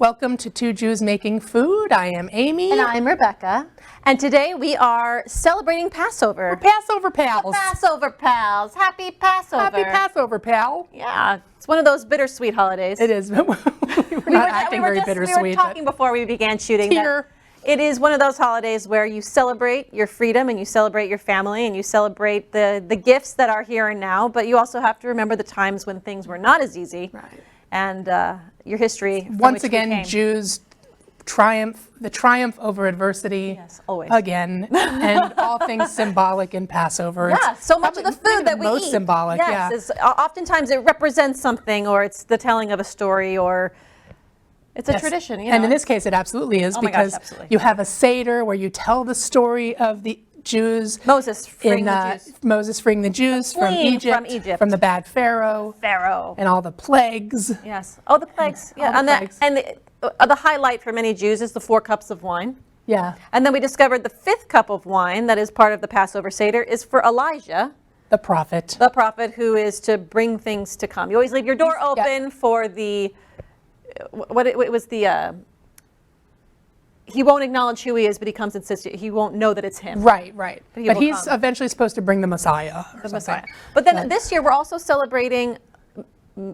Welcome to Two Jews Making Food. I am Amy. And I'm Rebecca. And today we are celebrating Passover. We're Passover pals. Passover pals. Happy Passover. Happy Passover, pal. Yeah, it's one of those bittersweet holidays. It is. We're not acting very bittersweet. We were talking before we began shooting that it is one of those holidays where you celebrate your freedom and you celebrate your family and you celebrate the gifts that are here and now, but you also have to remember the times when things were not as easy. Right. And your history. Once again, Jews the triumph over adversity. Yes, always. Again, and all things symbolic in Passover. Yeah, so much of the food that we eat. Most symbolic, yes, yeah. Oftentimes it represents something, or it's the telling of a story, or it's a tradition. You know? And in this case, it absolutely is, because you have a Seder where you tell the story of the Jews. Moses freeing the Jews from Egypt, from the bad Pharaoh, and all the plagues. Yes. Oh, the plagues. Yeah, and the highlight for many Jews is the 4 cups of wine. Yeah. And then we discovered the 5th cup of wine that is part of the Passover Seder is for Elijah. The prophet. The prophet who is to bring things to come. You always leave your door open for the, he won't acknowledge who he is, but he comes and says he won't know that it's him. Right. But he's eventually supposed to bring the Messiah. Messiah. But then this year we're also celebrating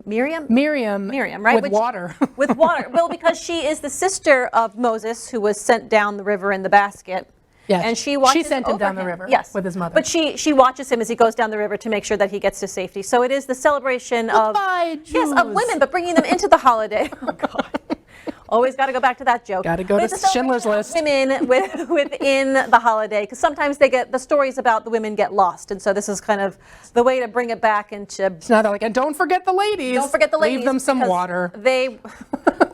Miriam, right? With water. With water. Well, because she is the sister of Moses, who was sent down the river in the basket. Yes. And she sent him down the river. Yes. With his mother. But she watches him as he goes down the river to make sure that he gets to safety. So it is the celebration of women, but bringing them into the holiday. Oh God. Always got to go back to that joke. Got to go to Schindler's List. Women within the holiday, because sometimes the stories about the women get lost, and so this is kind of the way to bring it back into. It's not like, and don't forget the ladies. Don't forget the ladies. Leave them some water.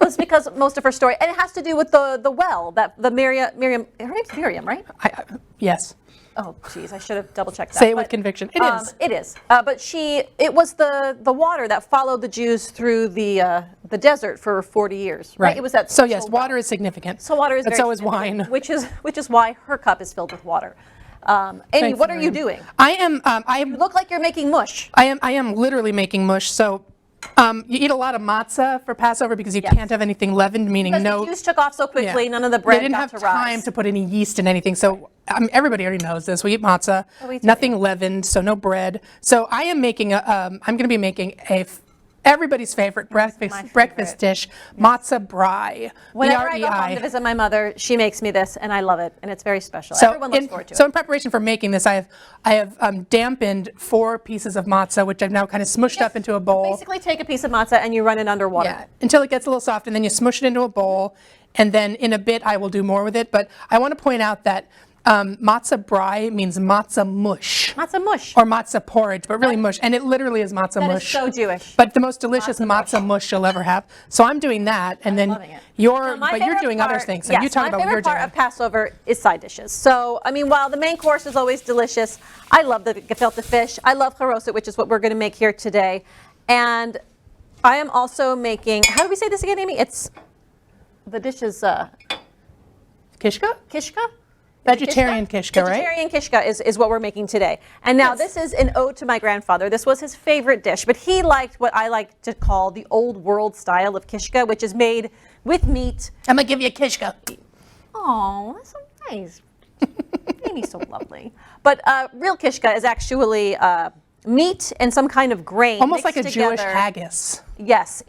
It's because most of her story, and it has to do with the well that the Miriam. Her name's Miriam, right? Yes. Oh, geez, I should have double-checked that. Say it with conviction. It is. It is. But it was the water that followed the Jews through the desert for 40 years. Right. It was that. So yes, water is significant. So water is. But so is wine. Which is why her cup is filled with water. Amy, what are you doing? I am. You look like you're making mush. I am literally making mush. So. You eat a lot of matzah for Passover because you can't have anything leavened, meaning because the Jews took off so quickly, none of the bread got to rise. They didn't have time to put any yeast in anything, so everybody already knows this. We eat matzah, nothing leavened, so no bread. So I am making I'm going to be making everybody's favorite breakfast dish, matzah brai. Whenever I go home to visit my mother, she makes me this, and I love it, and it's very special. So everyone looks forward to it. So in preparation for making this, I have dampened 4 pieces of matzah, which I've now kind of smushed up into a bowl. Basically, take a piece of matzah and you run it under water. Yeah, until it gets a little soft, and then you smush it into a bowl, and then in a bit I will do more with it. But I want to point out that matzah brai means matzah mush. Matzah mush. Or matzah porridge, but really mush. And it literally is matzah mush. That is so Jewish. But the most delicious matzah mush you'll ever have. So I'm doing that, and then you're doing other things. So you talk about what you're doing. My favorite part of Passover is side dishes. So, I mean, while the main course is always delicious, I love the gefilte fish. I love charoset, which is what we're going to make here today. And I am also making, how do we say this again, Amy? The dish is kishka? Kishka? Vegetarian kishka, right? Vegetarian kishka is what we're making today. And now this is an ode to my grandfather. This was his favorite dish, but he liked what I like to call the old world style of kishka, which is made with meat. I'm going to give you a kishka. Oh, that's so nice. Amy's so lovely. But real kishka is actually meat and some kind of grain. Almost like a together. Jewish haggis. Yes,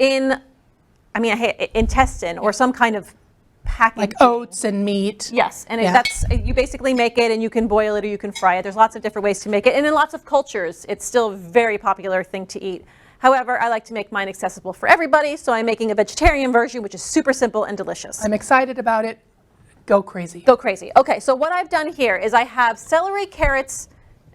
intestine or some kind of packaging. Like oats and meat. Yes, and you basically make it, and you can boil it or you can fry it. There's lots of different ways to make it, and in lots of cultures, it's still a very popular thing to eat. However, I like to make mine accessible for everybody, so I'm making a vegetarian version, which is super simple and delicious. I'm excited about it. Go crazy. Go crazy. Okay, so what I've done here is I have celery, carrots,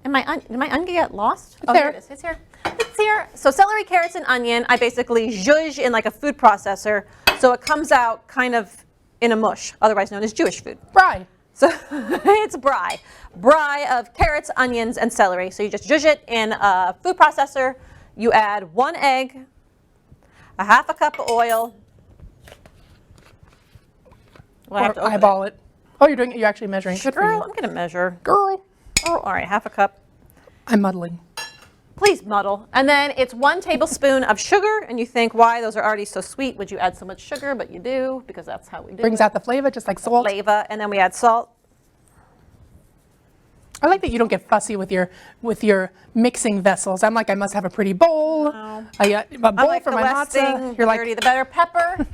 and did my onion get lost? Here it is. It's here. It's here. So celery, carrots, and onion, I basically zhuzh in like a food processor, so it comes out kind of in a mush, otherwise known as Jewish food. Brai. So it's brai. Brai of carrots, onions, and celery. So you just zhuzh it in a food processor. You add 1 egg, a half a cup of oil. Well, I have to eyeball it. Oh, you're actually measuring. Good for you. I'm going to measure. Girl. Oh, all right, half a cup. I'm muddling. Please muddle. And then it's 1 tablespoon of sugar, and you think, why? Those are already so sweet. Would you add so much sugar? But you do, because that's how we do Brings it. out the flavor, just like salt. Flavor, and then we add salt. I like that you don't get fussy with your mixing vessels. I'm like, I must have a pretty bowl. No. A bowl Like for the my less matzah. thing, You're like, dirty, the better. Pepper.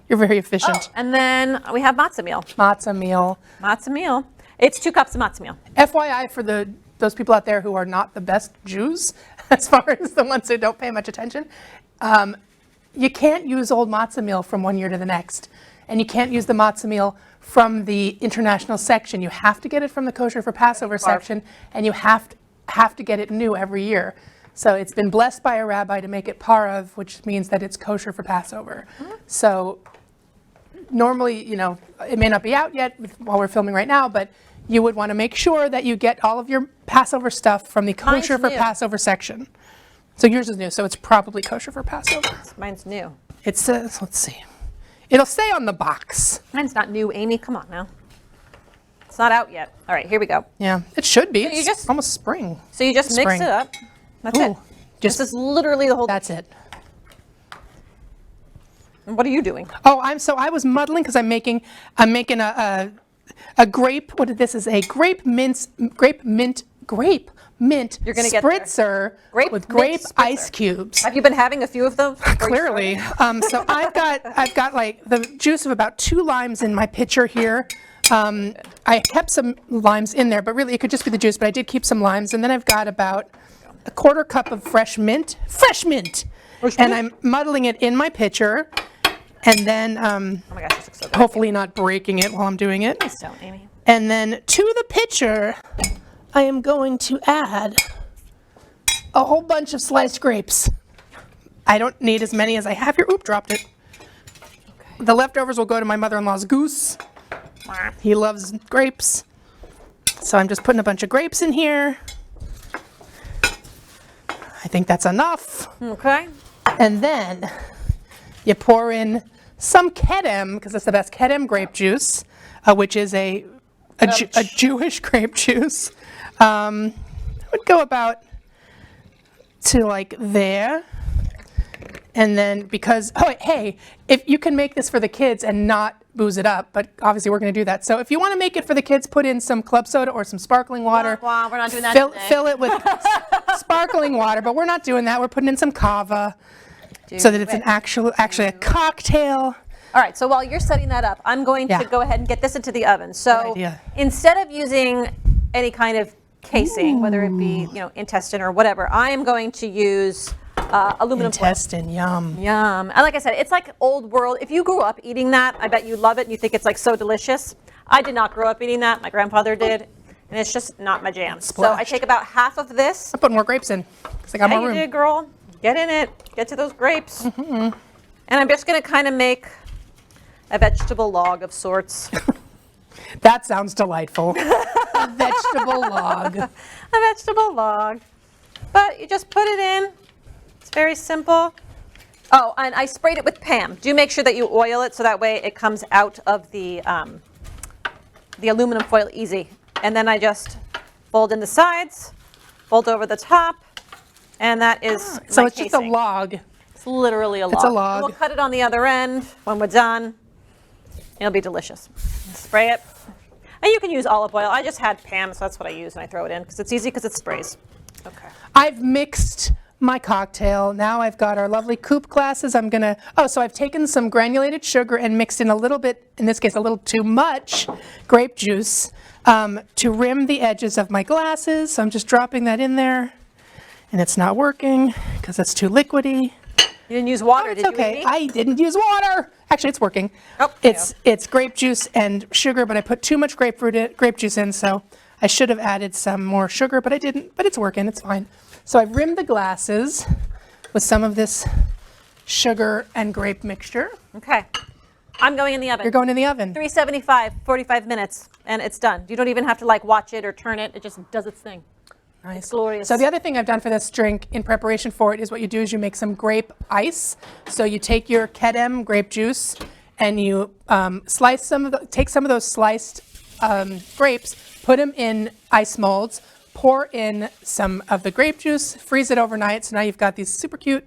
you're very efficient. And then we have matzah meal. Matzah meal. Matzah meal. It's 2 cups of matzah meal. FYI for those people out there who are not the best Jews, as far as the ones who don't pay much attention, you can't use old matzah meal from one year to the next. And you can't use the matzah meal from the international section. You have to get it from the kosher for Passover section, and you have to get it new every year. So it's been blessed by a rabbi to make it parav, which means that it's kosher for Passover. So normally, it may not be out yet while we're filming right now, but you would want to make sure that you get all of your Passover stuff from the kosher for new. Passover section. So yours is new, so it's probably kosher for Passover. Mine's new. It says, let's see. It'll say on the box. Mine's not new, Amy. Come on now. It's not out yet. All right, here we go. Yeah, it should be. you It's just- almost spring. So you just mix Spring. it up. That's it. Ooh, just This is literally the whole. that's it. What are you doing? Oh, I was muddling because I'm making a grape. This is a grape mint You're gonna get there. spritzer Grape with mint grape spritzer. ice cubes. Have you been having a few of those? before you Clearly. So I've got like the juice of about 2 limes in my pitcher here. I kept some limes in there, but really it could just be the juice, but I did keep some limes. And then I've got about a 1/4 cup of fresh mint. And I'm muddling it in my pitcher. And then Oh my gosh, this looks so good. hopefully not breaking it while I'm doing it. Please don't, Amy. And then to the pitcher, I am going to add a whole bunch of sliced grapes. I don't need as many as I have here. Oop, dropped it. The leftovers will go to my mother-in-law's goose. He loves grapes. So I'm just putting a bunch of grapes in here. I think that's enough. Okay. And then you pour in some kedem, because it's the best kedem grape juice, which is a Jewish grape juice. I would go about to like there. And then because, hey, if you can make this for the kids and not booze it up, but obviously we're going to do that. So if you want to make it for the kids, put in some club soda or some sparkling water. Wow, we're not doing that today. Fill it with sparkling water, but we're not doing that. We're putting in some kava so that it's an actually a cocktail. All right, so while you're setting that up, I'm going to go ahead and get this into the oven. So Good idea. instead of using any kind of casing, whether it be intestine or whatever, I am going to use aluminum foil. Intestine, yum. Yum. And like I said, it's like old world. If you grew up eating that, I bet you love it and you think it's like so delicious. I did not grow up eating that. My grandfather did. And it's just not my jam. So I take about half of this. I'm putting more grapes in because I got Yeah, more you room. did, girl. Get in it. Get to those grapes. And I'm just going to kind of make a vegetable log of sorts. That sounds delightful. A vegetable log. A vegetable log. But you just put it in. It's very simple. Oh, and I sprayed it with Pam. Do make sure that you oil it so that way it comes out of the aluminum foil easy. And then I just fold in the sides, fold over the top, and that is So my it's just a casing. log. It's literally a log. a log. And we'll cut it on the other end when we're done. It'll be delicious. Spray it. And you can use olive oil. I just had Pam, so that's what I use when I throw it in because it's easy because it sprays. Okay. I've mixed my cocktail. Now I've got our lovely coupe glasses. So I've taken some granulated sugar and mixed in a little bit, in this case a little too much, grape juice to rim the edges of my glasses. So I'm just dropping that in there. And it's not working because it's too liquidy. You didn't use water, It's did you, okay. Amy? I didn't use water. Actually, it's working. Oh, there you It's grape juice and sugar, but I put too much grape juice in, so I should have added some more sugar, but I didn't. But it's working. It's fine. So I've rimmed the glasses with some of this sugar and grape mixture. Okay. I'm going in the oven. You're going in the oven. 375, 45 minutes, and it's done. You don't even have to watch it or turn it. It just does its thing. Nice. Glorious. So the other thing I've done for this drink in preparation for it is what you do is you make some grape ice. So you take your kedem grape juice and you take some of those sliced grapes, put them in ice molds, pour in some of the grape juice, freeze it overnight. So now you've got these super cute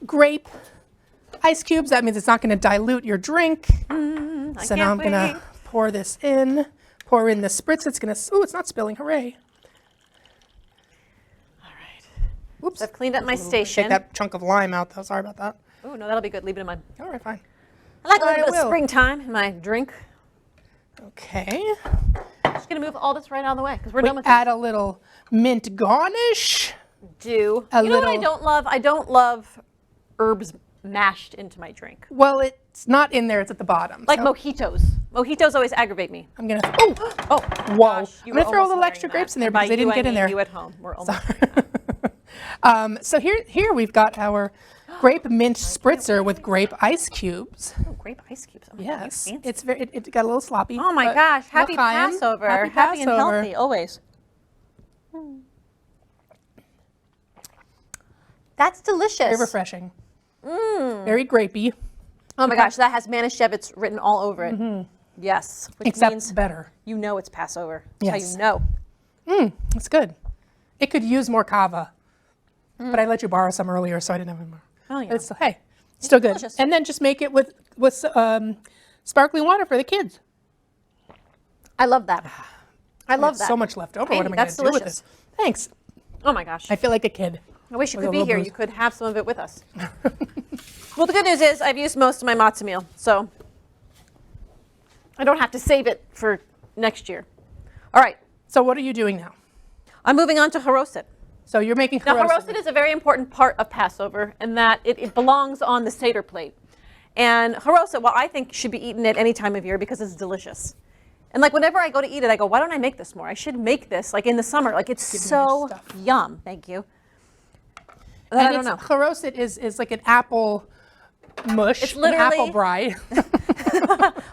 grape ice cubes. That means it's not going to dilute your drink. So now I'm going to pour this in, pour in the spritz. It's going to, oh, it's not spilling. Hooray. All right. Whoops. So I've cleaned up my station. Take that chunk of lime out, though. Sorry about that. Oh, no, that'll be good. Leave it in mine. All right, fine. I like a little bit of springtime in my drink. Okay. I'm just going to move all this right out of the way because we're done with Add a little mint garnish. You know what I don't love? I don't love herbs mashed into my drink. Well, it's not in there. It's at the bottom. Like mojitos. Mojitos always aggravate me. I'm going to, whoa. Whoa. Gosh, I'm going to throw a little extra grapes in there because they didn't get in there. You at home. We're almost So here we've got our grape mint spritzer with grape ice cubes. Oh, grape ice cubes. Oh, Yes, it's it got a little sloppy. Oh my gosh! Happy Passover! Happy and healthy always. That's delicious. Very refreshing. Very grapey. Oh my gosh, that has Manischewitz written all over it. Yes, which Except means better. you know it's Passover. That's Yes. how you know. It's good. It could use more kava, but I let you borrow some earlier, so I didn't have any more. Oh yeah. But it's still, hey, still good. Delicious. And then just make it with sparkling water for the kids. I love that. I love that. So much left over. Hey, What am I going to that's do with delicious. this? Thanks. Oh my gosh. I feel like a kid. I wish you with could a be little here. booze. You could have some of it with us. Well, the good news is I've used most of my matzah meal, so I don't have to save it for next year. All right. So what are you doing now? I'm moving on to haroset. So you're making Now, haroset. haroset is a very important part of Passover in that it belongs on the Seder plate. And haroset, well, I think should be eaten at any time of year because it's delicious. And like whenever I go to eat it, I go, why don't I make this more? I should make this like in the summer. Like it's so yum. Thank you. I don't know. Haroset is like an apple mush, It's an literally- apple brie.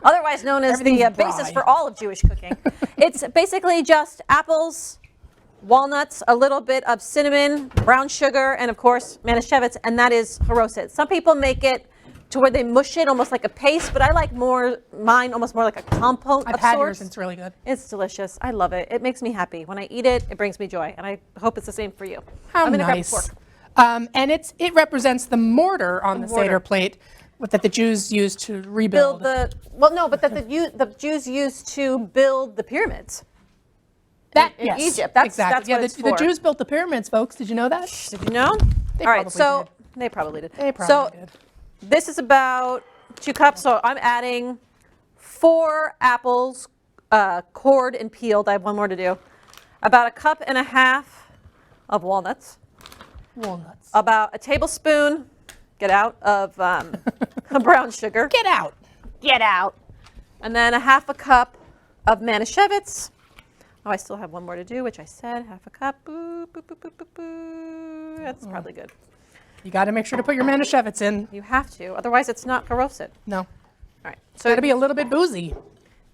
Otherwise known as the Everything's basis dry. for all of Jewish cooking. It's basically just apples, walnuts, a little bit of cinnamon, brown sugar, and of course Manischewitz, and that is haroset. Some people make it to where they mush it almost like a paste, but I like mine almost more like a compote I've of had sorts. yours, and it's really good. It's delicious. I love it. It makes me happy. When I eat it, it brings me joy, and I hope it's the same for you. How I'm gonna grab a nice. fork. And it represents the mortar on the Seder plate that the Jews used to rebuild. That the Jews used to build the pyramids. in Yes, Egypt. That's exactly. what Yeah, it's the for. Jews built the pyramids, folks. Did you know that? Did you know? They All right, probably so did. they probably did. They probably did. This is about 2 cups. So I'm adding 4 apples, cored and peeled. I have one more to do. About 1.5 cups of walnuts. Walnuts. About a tablespoon, get out, of brown sugar. Get out. Get out. And then 1/2 cup of Manischewitz. Oh, I still have one more to do, which I said 1/2 cup. Boo, boo, boo, boo, boo, boo. That's probably good. You got to make sure to put your Manischewitz in. You have to, otherwise it's not haroset. No. All right. So Got to be a little bit boozy.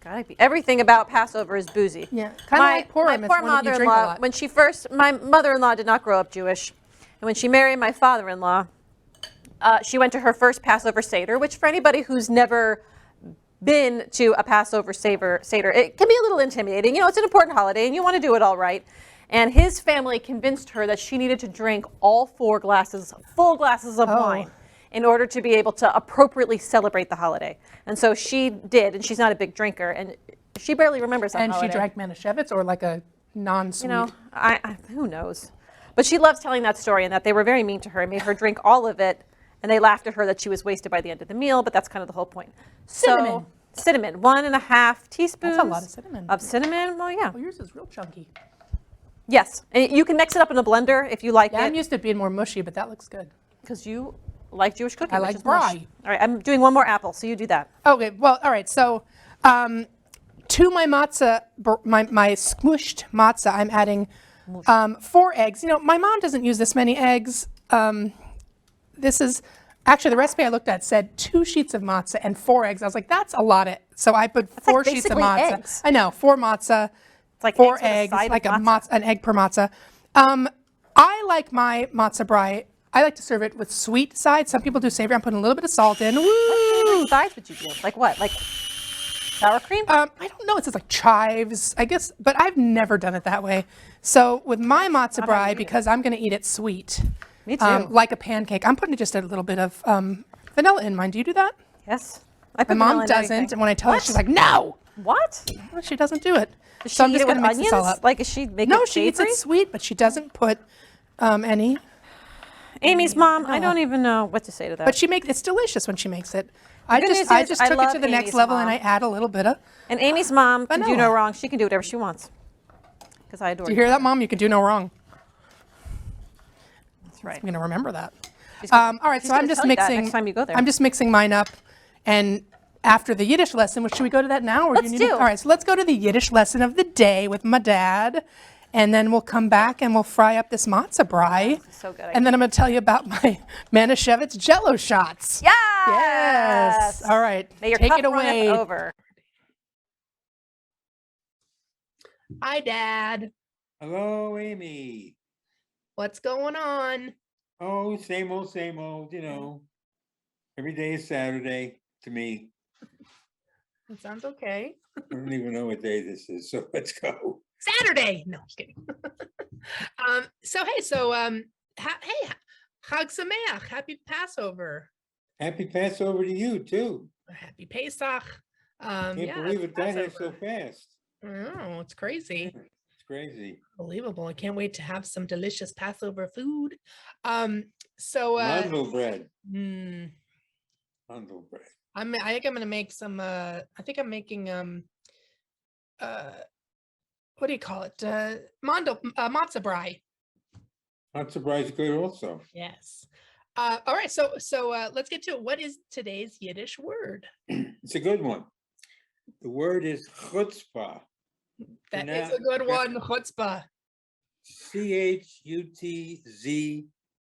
gotta be. Everything about Passover is boozy. Yeah. Kind of like Purim. My It's poor one that you drink a mother-in-law, lot. when she my mother-in-law did not grow up Jewish, and when she married my father-in-law, she went to her first Passover Seder, which for anybody who's never been to a Passover Seder, it can be a little intimidating. You know, it's an important holiday, and you want to do it all right. And his family convinced her that she needed to drink all 4 full glasses of wine in order to be able to appropriately celebrate the holiday. And so she did, and she's not a big drinker, and she barely remembers that And holiday. she drank Manischewitz or like a non-sweet. You know, who knows? But she loves telling that story and that they were very mean to her and made her drink all of it, and they laughed at her that she was wasted by the end of the meal, but that's kind of the whole point. Cinnamon. So, cinnamon, 1.5 teaspoons. That's a lot of cinnamon. Of cinnamon, well, yeah. Oh, yours is real chunky. Yes, and you can mix it up in a blender if you like Yeah, I'm it, used to it being more mushy, but that looks good. because you like Jewish cooking. I which like is mush. brie. All right, I'm doing one more apple, so you do that. Okay, well, all right. So to my matzah, my squished matzah, I'm adding 4 eggs. You know, my mom doesn't use this many eggs. This is, actually the recipe I looked at said 2 sheets of matzah and 4 eggs. I was like, that's a lot. So I put 4 sheets of basically matzah. eggs. I know, 4 matzah, It's like 4 eggs with a eggs, side of like matzah. an egg per matzah. I like my matzah brie. I like to serve it with sweet side. Some people do savory. I'm putting a little bit of salt in. Woo! What size would you do? Like what? Like Sour cream? I don't know. It says like chives, I guess, but I've never done it that way. So with my matzo brie, because I'm going to eat it sweet, Me too. like a pancake, I'm putting just a little bit of vanilla in mine. Do you do that? Yes. I My put mom vanilla in doesn't, everything. and when I tell her, she's like, "No." What? Well, she doesn't do it. Does So she I'm eat just it with going to mix this all onions? up. Like, is she make No, it she eats savory? it sweet, but she doesn't put any. Amy's mom, I don't even know what to say to that. But she makes it's delicious when she makes it. I good just news I is just I took it love to the next Amy's level and mom. I add a little bit of. And Amy's mom can do no Vanilla. wrong. She can do whatever she wants. Because I adore Do you hear that, Mom? You can do no wrong. That's right. I'm gonna remember that. She's gonna- All right, she's so I'm gonna just tell you that mixing. next time you go there. I'm just mixing mine up, and after the Yiddish lesson, should we go to that now? Or Let's do you need do. All right, so let's go to the Yiddish lesson of the day with my dad, and then we'll come back and we'll fry up this matzah brie. So good. And then I'm going to tell you about my Manischewitz Jello shots. Yes. Yes. All right. May your Take cup it away. runneth over. Hi, Dad. Hello, Amy. What's going on? Oh, same old, you know. Every day is Saturday to me. That sounds okay. I don't even know what day this is, so let's go. Saturday. No, I'm just kidding. Hey, Chag Sameach. Happy Passover. Happy Passover to you, too. Happy Pesach. Can't believe it died here so fast. Oh, it's crazy. It's crazy. Unbelievable. I can't wait to have some delicious Passover food. Mandel bread. mm, Mandel bread. I think I'm gonna make some I think I'm making what do you call it? Matzah brie. Matzah bread is good also. Yes. All right, so let's get to it. What is today's Yiddish word? It's a good one. The word is chutzpah. That Now- is a good one, chutzpah.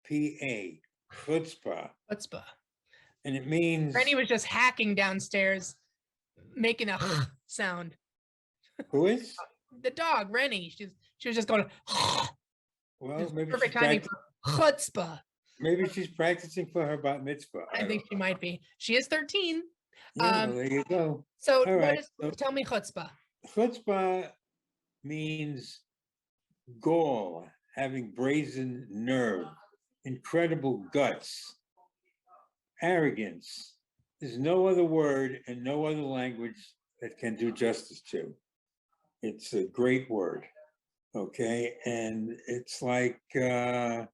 CHUTZPA. Chutzpah. Chutzpah. And it means. Rennie was just hacking downstairs, making a sound. Who is? The dog, Rennie. She was just going. Well, maybe Perfect she's timing for chutzpah. maybe she's practicing for her bat mitzvah. I think she might be. She is 13. Yeah, well, there you go. So All right, tell me chutzpah. Chutzpah means gall, having brazen nerve, incredible guts, arrogance. There's no other word and no other language that can do justice to. It's a great word, okay? And it's like, I'll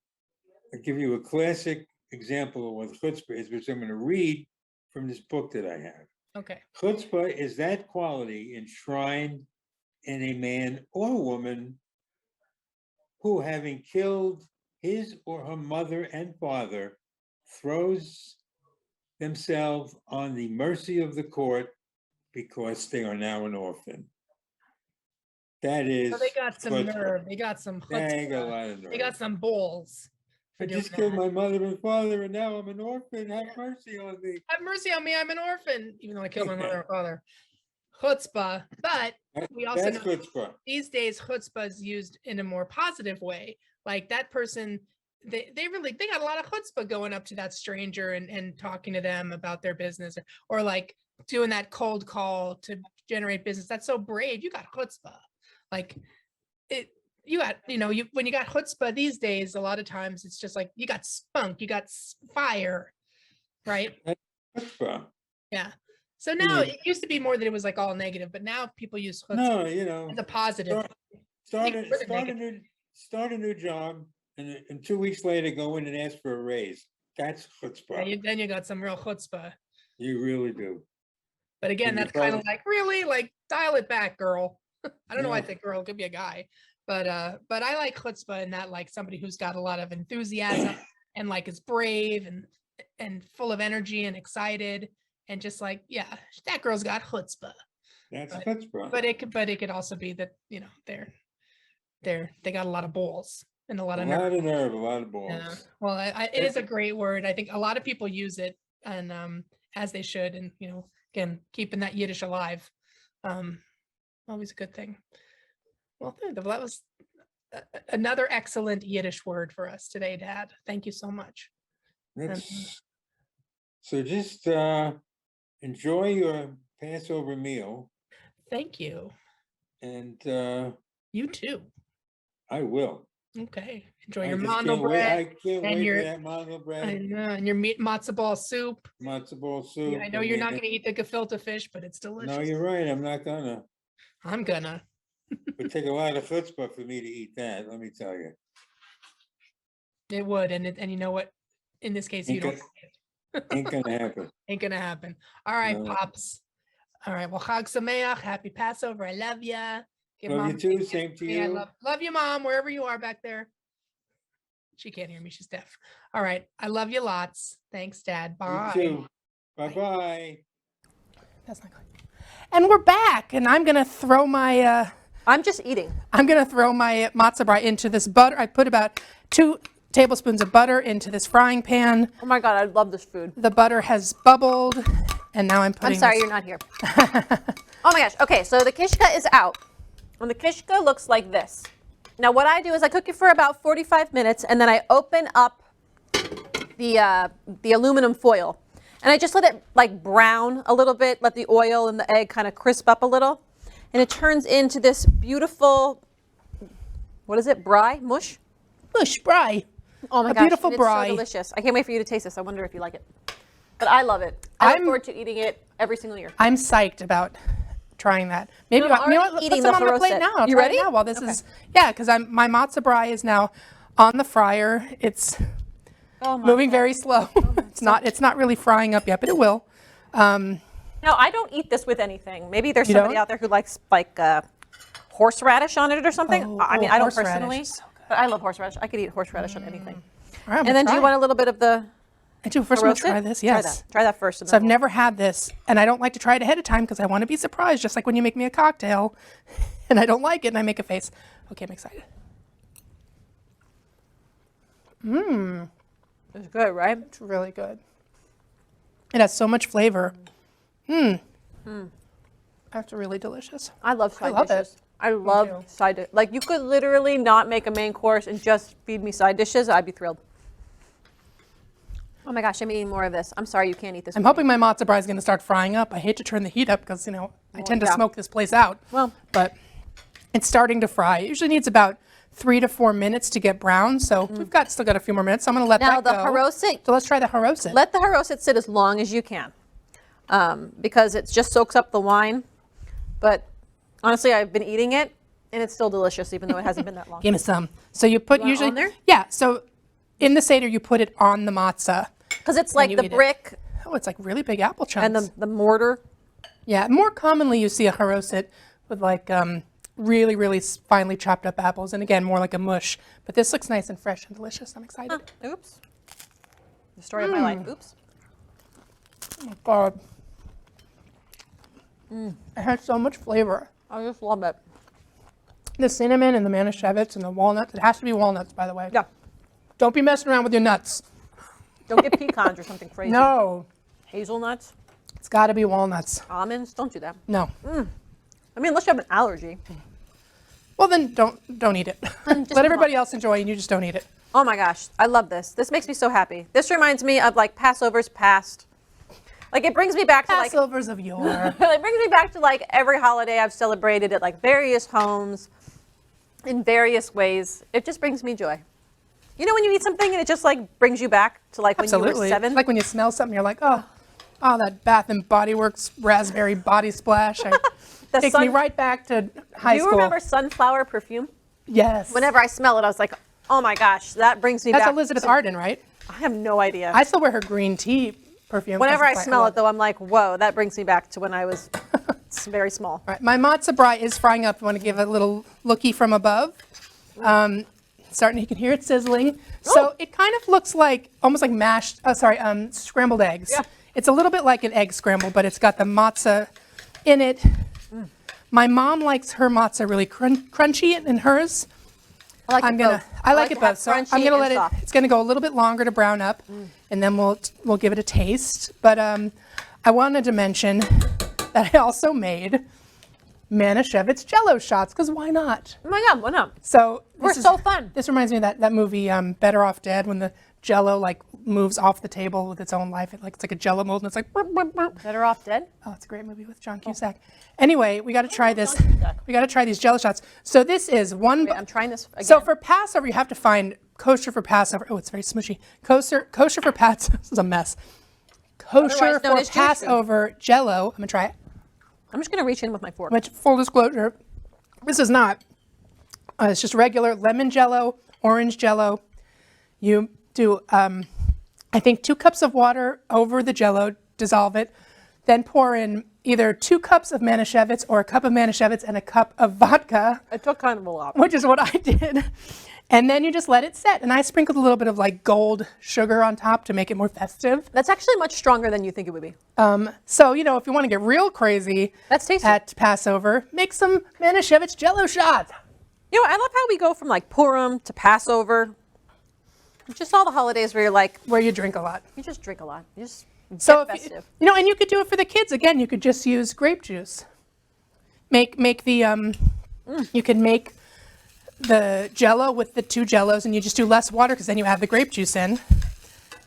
give you a classic example of what chutzpah is, which I'm going to read from this book that I have. Okay. Chutzpah is that quality enshrined in a man or woman who, having killed his or her mother and father, throws themselves on the mercy of the court because they are now an orphan. That is. So they got some chutzpah. nerve. They got some chutzpah. They got a lot of nerve. They got some balls. I just killed my mother and father, and now I'm an orphan. Have mercy on me. Have mercy on me. I'm an orphan, even though I killed my mother and father. Chutzpah, but we also That's know chutzpah. these days chutzpah is used in a more positive way. Like that person, they got a lot of chutzpah going up to that stranger and talking to them about their business, or like doing that cold call to generate business. That's so brave. You got chutzpah. Like it. You got, when you got chutzpah these days, a lot of times it's just like you got spunk, you got fire, right? Chutzpah. Yeah. So now it used to be more that it was like all negative, but now people use chutzpah No, as a positive. start a new job, and 2 weeks later go in and ask for a raise. That's chutzpah. Then you got some real chutzpah. You really do. But again, And you that's kind of probably- like, really, like, dial it back, girl. I don't know why I Yeah. say girl, it could be a guy. But I like chutzpah in that, like, somebody who's got a lot of enthusiasm and like is brave and full of energy and excited and just like, yeah, that girl's got chutzpah. That's chutzpah. But it could also be that, they got a lot of balls and a lot of nerve. A lot of balls. Yeah. Well, it is a great word. I think a lot of people use it, and as they should, and again, keeping that Yiddish alive, always a good thing. Well, that was another excellent Yiddish word for us today, Dad. Thank you so much. So just enjoy your Passover meal. Thank you. And You too. I will. Okay. Enjoy I your just mano can't wait. bread. I can't and wait your- for that mango I bread, know, and your meat matzo ball soup. matzo ball soup. I know you're not going to eat the gefilte fish, but it's delicious. No, you're right. I'm not gonna. I'm gonna. It would take a lot of chutzpah for me to eat that. Let me tell you. It would, and you know what? In this case, you don't. Ain't gonna happen. Ain't gonna happen. All right, No. pops. All right. Well, Chag Sameach. Happy Passover. I love ya. Give Love Mom you a too. big Same kiss to for me. I you. love you, Mom, wherever you are back there. She can't hear me. She's deaf. All right. I love you lots. Thanks, Dad. Bye. You too. Bye-bye. That's not good. And we're back, and I'm gonna throw my I'm just eating. matzo brie into this butter. I put about 2 tablespoons of butter into this frying pan. Oh my God, I love this food. The butter has bubbled, and now I'm putting. I'm sorry, this- you're not here. Oh my gosh. Okay, so the kishka is out. And the kishka looks like this. Now what I do is I cook it for about 45 minutes, and then I open up the aluminum foil. And I just let it like brown a little bit, let the oil and the egg kind of crisp up a little. And it turns into this beautiful, what is it, brie, mush? Mush brie. Oh my A gosh, beautiful and brie. It's so delicious. I can't wait for you to taste this. I wonder if you like it. But I love it. I look I'm- forward to eating it every single year. I'm psyched about trying that. Maybe I'm you know already what? Let's eating put some the on my plate haroset. now. I'll You try it ready? now while this is because my matzo brie is now on the fryer. It's Oh my moving very slow. It's not really frying up yet, but it will. Now, I don't eat this with anything. Maybe there's You somebody don't? out there who likes like horseradish on it or something. I mean, I don't horseradish personally, is so good. but I love horseradish. I could eat horseradish on anything. All right, I'm And then do gonna you try. want a little bit of the I do. First, I'm gonna roasted? try this. Yes. Try that first. And So I've then never had this, and I don't like to try it ahead of time because I want to be surprised, just like when you make me a cocktail, and I don't like it, and I make a face. Okay, I'm excited. it's good, right? It's really good. It has so much flavor. That's really delicious. I love side love it. dishes. I love too. side dishes. Like you could literally not make a main course and just feed me side dishes. I'd be thrilled. Oh my gosh, I'm eating more of this. I'm sorry you can't eat this. I'm with me. hoping my matzo brie is going to start frying up. I hate to turn the heat up because, I tend to yeah. smoke this place out. Well- but it's starting to fry. It usually needs about 3 to 4 minutes to get brown. So we've still got a few more minutes. So I'm going to let Now that the go. haroset, So let's try the haroset. let the haroset sit as long as you can, because it just soaks up the wine. But honestly, I've been eating it, and it's still delicious, even though it hasn't been that long. Give me some. So you put want it usually on there? Yeah. So in the Seder, you put it on the matzah. Because it's like you the eat it. brick Oh, it's like really big apple chunks. and the mortar. Yeah, more commonly you see a haroset with like really, really finely chopped up apples, and again, more like a mush. But this looks nice and fresh and delicious. I'm excited. Oops. The story of my life. Oops. Oh, God. It has so much flavor. I just love it. The cinnamon and the manischewitz and the walnuts. It has to be walnuts, by the way. Yeah. Don't be messing around with your nuts. Don't get pecans or something crazy. No, Hazelnuts, it's got to be walnuts. almonds. Don't do that. No. I mean, unless you have an allergy. Well, then don't eat it. Let everybody else enjoy, and you just don't eat it. Oh my gosh, I love this. This makes me so happy. This reminds me of like Passover's past. Like it brings me back to like Passovers of yore. it brings me back to like every holiday I've celebrated at like various homes in various ways. It just brings me joy. You know when you eat something and it just like brings you back to like when you were Absolutely. 7? Like when you smell something, you're like, oh, that Bath and Body Works raspberry body splash. Takes me right back to high Do you school. remember sunflower perfume? Yes. Whenever I smell it, I was like, oh my gosh, that brings me That's back. Elizabeth Arden, right? I have no idea. I still wear her green tea perfume. Whenever I That's smell why it, though, I'm like, whoa, that brings me back to when I was very small. All right, my matzo brie is frying up. I want to give a little looky from above. Starting, you can hear it sizzling. So it kind of looks like, almost like scrambled eggs. Yeah. It's a little bit like an egg scramble, but it's got the matzah in it. My mom likes her matzah really crunchy in hers. I like it both. I like it to have both. So I'm crunchy gonna and let it. soft. It's gonna go a little bit longer to brown up, and then we'll give it a taste. But I wanted to mention that I also made Manischewitz Jello shots, because why not? Oh my God, why not? So We're so fun. This reminds me of that movie Better Off Dead, when the Jello like moves off the table with its own life. It's like a Jello mold, and it's like. Burp, burp, burp. Better Off Dead? Oh, it's a great movie with John Cusack. Anyway, we got to try this. We got to try these Jello shots. So this is one. Wait, I'm trying this again. So for Passover, you have to find kosher for Passover. Oh, it's very smushy. Kosher for Passover. This is a mess. Kosher Otherwise known for as Jewish food. Passover Jello. I'm gonna try it. I'm just going to reach in with my fork. Which, full disclosure, this is not. It's just regular lemon Jello, orange Jello. You do, I think, 2 cups of water over the Jello, dissolve it, then pour in either 2 cups of Manischewitz or a cup of Manischewitz and a cup of vodka, I took kind of a lot. which is what I did. And then you just let it set. And I sprinkled a little bit of like gold sugar on top to make it more festive. That's actually much stronger than you think it would be. So, you know, if you want to get real crazy That's tasty. at Passover, make some Manischewitz Jello shots. You know, I love how we go from like Purim to Passover. Just all the holidays where you're like, Where you drink a lot. you just drink a lot. You just So, get if festive. you know, and you could do it for the kids. Again, you could just use grape juice. Make the, you can make the Jello with the 2 Jellos, and you just do less water because then you have the grape juice in.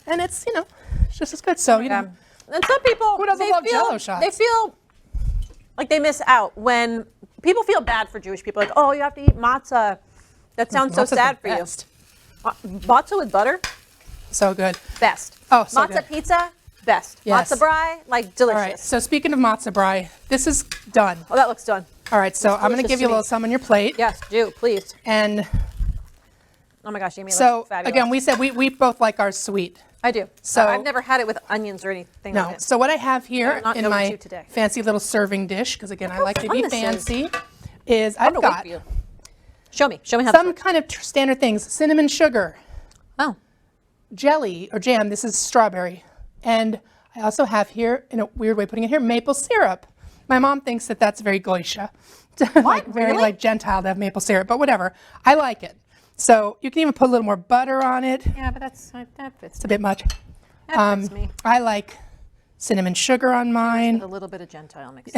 And it's, you know, it's just as good. So, you know, And some people, Who doesn't they love feel, Jell-O shots? They feel like they miss out when people feel bad for Jewish people. Like, oh, you have to eat matzah. That sounds so Matzah's the sad for best. you. Matzah with butter, So good. best. Oh, so matzah good. pizza, best. Yes. Matzah brie, like All delicious. right. So speaking of matzah brie, this is done. Oh, that looks done. All right. So I'm going to delicious give you to a little me. some on your plate. Yes, do please. And Oh my gosh, Amy, so looks fabulous. again, we said we both like ours sweet. I do. So- I've never had it with onions or anything No. like that. So what I have here will not in know my you today. fancy little serving dish, because again, I like to fun be this is. fancy, is I'm I've gonna wait got for you. Show me how. some kind of standard things: cinnamon sugar, Oh, jelly or jam. This is strawberry, and I also have here, in a weird way of putting it here, maple syrup. My mom thinks that that's very goisha, like very Really? like Gentile to have maple syrup, but whatever. I like it. So you can even put a little more butter on it. yeah, but that fits. It's a bit much. That fits me. I like cinnamon sugar on mine. A little bit of Gentile mix.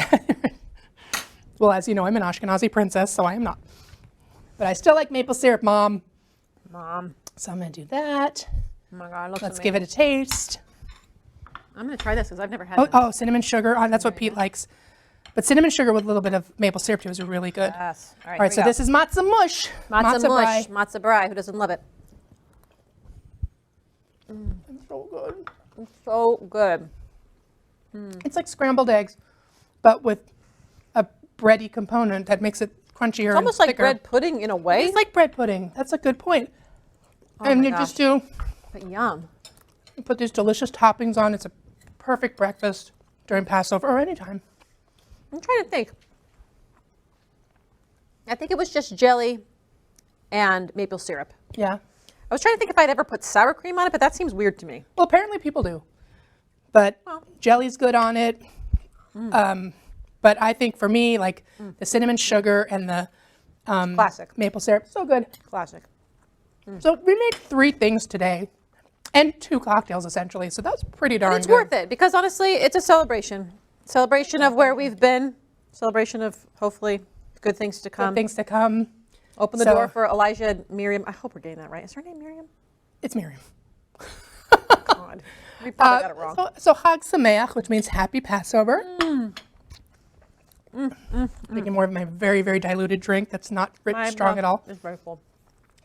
Well, as you know, I'm an Ashkenazi princess, so I am not. But I still like maple syrup, Mom. Mom, So I'm going to do that. oh my God, it looks Let's amazing. give it a taste. I'm gonna try this because I've never had Oh, it. oh, cinnamon sugar. That's what Pete likes. But cinnamon sugar with a little bit of maple syrup too is really good. Yes. All right, All right, so this is matzah mush. matzah mush, brie. matzah brie. Who doesn't love it? It's so good. It's so good. It's like scrambled eggs, but with a bready component that makes it crunchier It's almost like thicker. bread pudding in a way. It's like bread pudding. That's a good point. And my you just do But yum. you put these delicious toppings on. It's a perfect breakfast during Passover or anytime. I'm trying to think. I think it was just jelly and maple syrup. Yeah. I was trying to think if I'd ever put sour cream on it, but that seems weird to me. Well, apparently people do. But Well. jelly's good on it. But I think for me, like the cinnamon sugar and the Classic. maple syrup, so good. Classic. So we made 3 things today and 2 cocktails essentially. So that's pretty darn It's good. worth it because honestly, it's a celebration. Celebration of where we've been. Celebration of hopefully good things to come. Things to come. Open the So- door for Elijah and Miriam. I hope we're getting that right. Is her name Miriam? It's Miriam. God. We probably got it wrong. So Chag Sameach, which means happy Passover. Making more of my very, very diluted drink that's not rich, My strong mouth at all. is very full.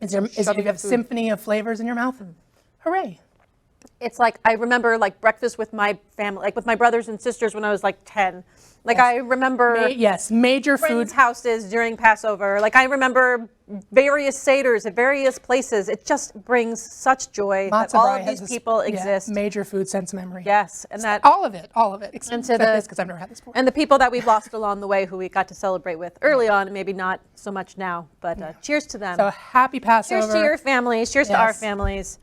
Is you shoving have a food. symphony of flavors in your mouth? Hooray. It's like I remember like breakfast with my family, like with my brothers and sisters when I was like 10. Like I remember Yes, major food. friends' houses during Passover. Like I remember various seders at various places. It just brings such joy that Matzah all brie of has these this- people yeah, exist. major food sense memory. Yes, and that All of it. Except to the- this, because I've never had this before. and the people that we've lost along the way who we got to celebrate with early on, and maybe not so much now. But cheers to them. So happy Passover. cheers to your families. Cheers to our Yes. families.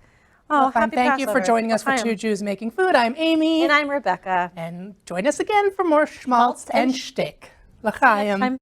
Oh, And happy thank you for Passover. joining us for L'chaim. 2 Jews Making Food. I'm Amy. And I'm Rebecca. And join us again for more schmaltz and and shtick. L'chaim.